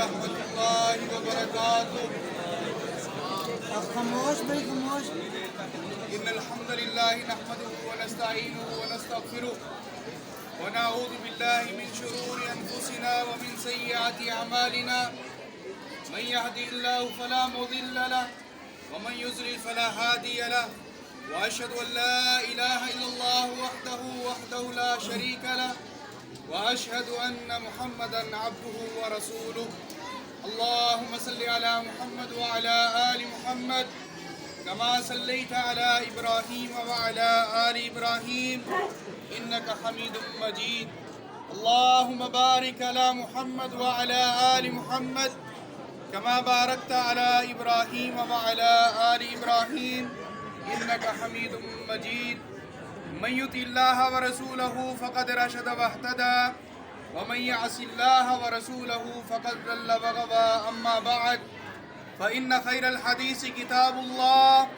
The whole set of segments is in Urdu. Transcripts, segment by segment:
ورحمة الله وبركاته. خاموش بھائی خاموش. إن الحمد لله نحمده ونستعينه ونستغفره ونعوذ بالله من شرور أنفسنا ومن سيئات أعمالنا. من يهدي الله فلا مضل له ومن يضلل فلا هادي له. وأشهد أن لا إله إلا الله وحده لا شريك له وأشهد أن محمدا عبده ورسوله. اللهم صل على محمد وعلى آل محمد كما صليت على إبراهيم وعلى آل إبراهيم إنك حميد مجيد. اللهم بارك على محمد وعلى آل محمد كما باركت على إبراهيم وعلى آل إبراهيم إنك حميد مجيد. من يطع الله ورسوله فقد رشد واهتدى ومن يعص الله ورسوله فقد ضل وغوى. أما بعد فإن خير الحديث كتاب الله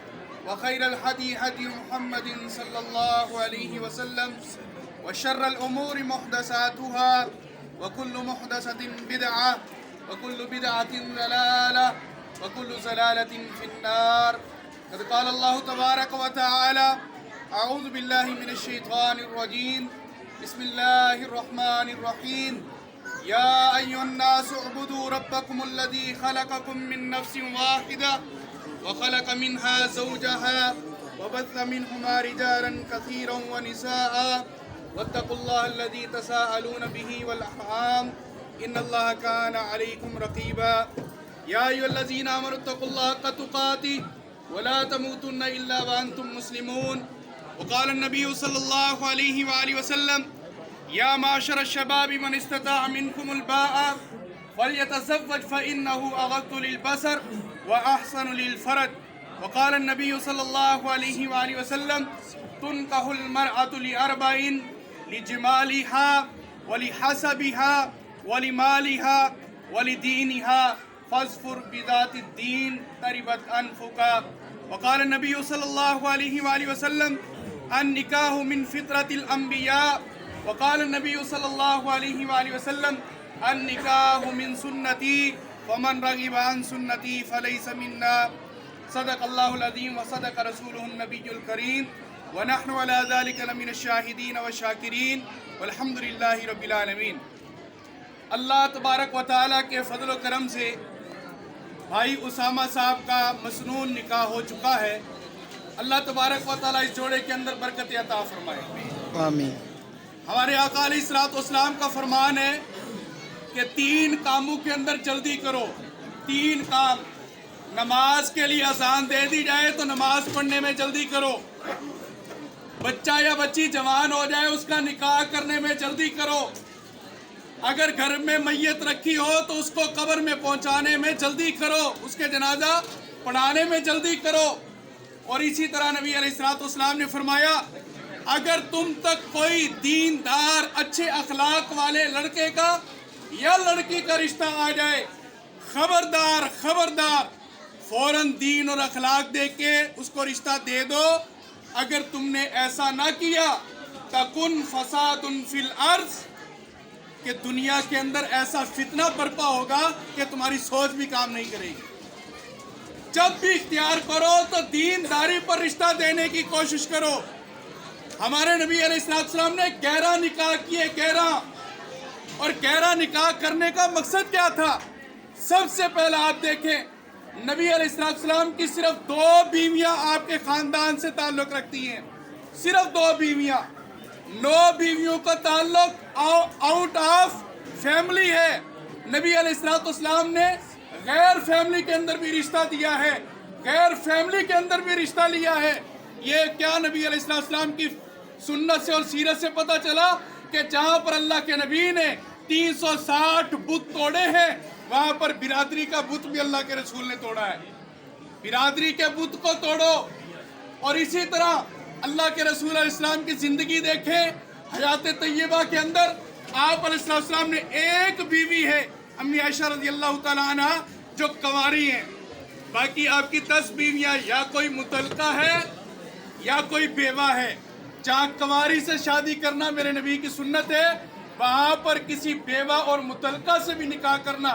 وخير الهدي هدي محمد صلى الله عليه وسلم وشر الأمور محدثاتها وكل محدثة بدعة وكل بدعة ضلالة وكل ضلالة في النار. قد قال الله تبارك وتعالى أعوذ بالله من الشيطان الرجيم بسم الله الرحمن الرحيم. يا أيها الناس اعبدوا ربكم الذي خلقكم من نفس واحدة وخلق منها زوجها وبث منهما رجالا كثيرا ونساء واتقوا الله الذي تساءلون به والأرحام إن الله كان عليكم رقيبا. يا أيها الذين آمنوا اتقوا الله حق تقاته ولا تموتن إلا وأنتم مسلمون. وقال النبي صلى الله عليه وآله وسلم يا معشر الشباب من استطاع منكم الباء فليتزوج فإنه أغض للبصر وأحسن للفرج. وقال النبي صلى الله عليه وآله وسلم تنكح المرأة لأربع لجمالها ولحسبها ولمالها ولدينها فاظفر بذات الدين تربت أنفك. وقال النبي صلى الله عليه وآله وسلم النكاح من فطرة الأنبياء. وقال النبي صلى الله عليه وآله وسلم النكاح من سنتي ومن رغب عن سنتي فليس منا. صدق الله العظيم وصدق رسوله النبي الكريم ونحن على ذلك لمن الشاهدين والشاكرين والحمد لله رب العالمين. اللہ تبارک و تعالیٰ کے فضل و کرم سے بھائی اسامہ صاحب کا مسنون نکاح ہو چکا ہے. اللہ تبارک و تعالیٰ اس جوڑے کے اندر برکت عطا فرمائے. آمین. ہمارے آقا علیہ الصلوۃ والسلام کا فرمان ہے کہ 3 کاموں کے اندر جلدی کرو. 3 کام. نماز کے لیے اذان دے دی جائے تو نماز پڑھنے میں جلدی کرو. بچہ یا بچی جوان ہو جائے اس کا نکاح کرنے میں جلدی کرو. اگر گھر میں میت رکھی ہو تو اس کو قبر میں پہنچانے میں جلدی کرو. اس کے جنازہ پڑھانے میں جلدی کرو. اور اسی طرح نبی علیہ الصلوۃ والسلام نے فرمایا اگر تم تک کوئی دیندار اچھے اخلاق والے لڑکے کا یا لڑکی کا رشتہ آ جائے خبردار فوراً دین اور اخلاق دیکھ کے اس کو رشتہ دے دو. اگر تم نے ایسا نہ کیا تکن فساد فی الارض کہ دنیا کے اندر ایسا فتنہ برپا ہوگا کہ تمہاری سوچ بھی کام نہیں کرے گی. جب بھی اختیار کرو تو دینداری پر رشتہ دینے کی کوشش کرو. ہمارے نبی علیہ السلام نے 11 نکاح کیے. 11. اور 11 نکاح کرنے کا مقصد کیا تھا؟ سب سے پہلا آپ دیکھیں نبی علیہ السلام کی صرف 2 بیویاں آپ کے خاندان سے تعلق رکھتی ہیں. صرف 2 بیویاں. 9 بیویوں کا تعلق آؤٹ آف فیملی ہے. نبی علیہ السلام نے غیر فیملی کے اندر بھی رشتہ دیا ہے. غیر فیملی کے اندر بھی رشتہ لیا ہے. یہ کیا نبی علیہ السلام کی سنت سے اور سیرت سے پتہ چلا کہ جہاں پر اللہ کے نبی نے 360 بت توڑے ہیں وہاں پر برادری کا بت بھی اللہ کے رسول نے توڑا ہے. برادری کے بت کو توڑو. اور اسی طرح اللہ کے رسول علیہ السلام کی زندگی دیکھیں. حیات طیبہ کے اندر آپ علیہ السلام نے ایک بیوی ہے امی عائشہ رضی اللہ تعالیٰ عنہ جو کنواری ہیں. باقی آپ کی 10 بیویاں یا کوئی مطلقہ ہے یا کوئی بیوہ ہے. جہاں کنواری سے شادی کرنا میرے نبی کی سنت ہے وہاں پر کسی بیوہ اور مطلقہ سے بھی نکاح کرنا